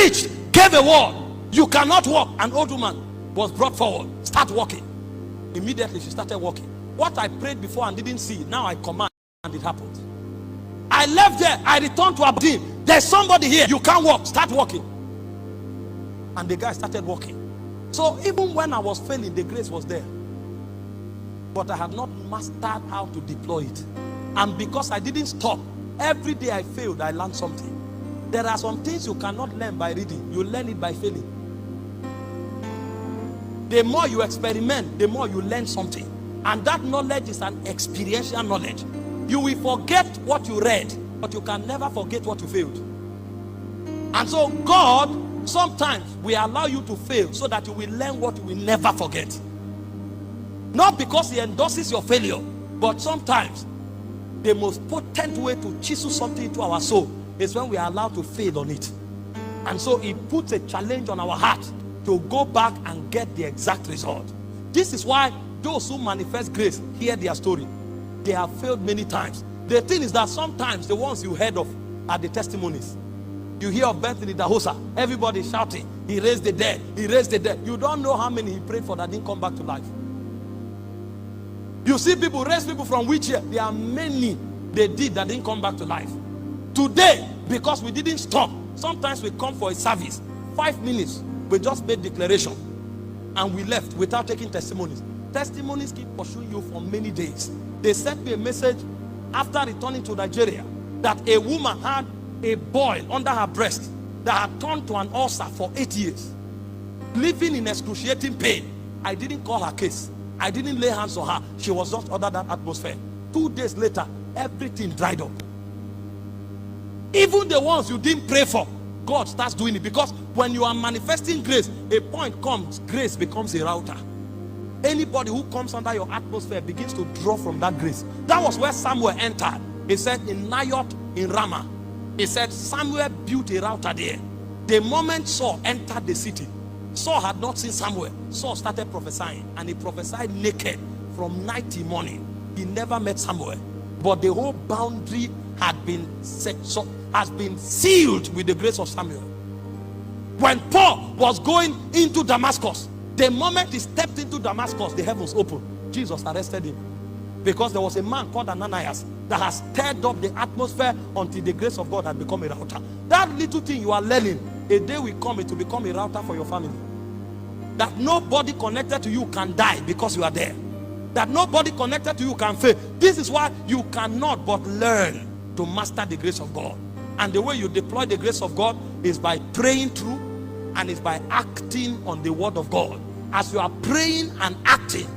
preached, gave a word, you cannot walk. An old woman was brought forward. Start walking. Immediately she started walking. What I prayed before and didn't see, now I command and it happened. I left there, I returned to Aberdeen. There's somebody here, you can't walk, start walking. And the guy started walking. So even when I was failing, the grace was there. But I had not mastered how to deploy it. And because I didn't stop, every day I failed, I learned something. There are some things you cannot learn by reading. You learn it by failing. The more you experiment, the more you learn something. And that knowledge is an experiential knowledge. You will forget what you read, but you can never forget what you failed. And so God, sometimes we allow you to fail so that you will learn what you will never forget. Not because he endorses your failure, but sometimes the most potent way to chisel something into our soul is when we are allowed to fail on it. And so it puts a challenge on our heart to go back and get the exact result. This is why those who manifest grace hear their story. They have failed many times. The thing is that sometimes the ones you heard of are the testimonies. You hear of Bethany Dahosa, everybody shouting, he raised the dead, he raised the dead. You don't know how many he prayed for that didn't come back to life. You see people raise people from wheelchair. There are many they did that didn't come back to life. Today, because we didn't stop, sometimes we come for a service, 5 minutes, we just made declaration and we left without taking testimonies. Testimonies keep pursuing you for many days. They sent me a message after returning to Nigeria that a woman had a boil under her breast that had turned to an ulcer for 8 years, living in excruciating pain. I didn't call her case. I didn't lay hands on her. She was just under that atmosphere. 2 days later, everything dried up. Even the ones you didn't pray for, God starts doing it. Because when you are manifesting grace, a point comes, grace becomes a router. Anybody who comes under your atmosphere begins to draw from that grace. That was where Samuel entered. He said in Naioth in Ramah, he said Samuel built a router there. The moment Saul entered the city, Saul had not seen Samuel. Saul started prophesying, and he prophesied naked from night till morning. He never met Samuel, but the whole boundary had been set, so has been sealed with the grace of Samuel. When Paul was going into Damascus, the moment he stepped into Damascus, the heavens opened. Jesus arrested him because there was a man called Ananias that has stirred up the atmosphere until the grace of God had become a router. That little thing you are learning, a day will come, it will become a router for your family. That nobody connected to you can die because you are there. That nobody connected to you can fail. This is why you cannot but learn to master the grace of God. And the way you deploy the grace of God is by praying through, and is by acting on the word of God. As you are praying and acting,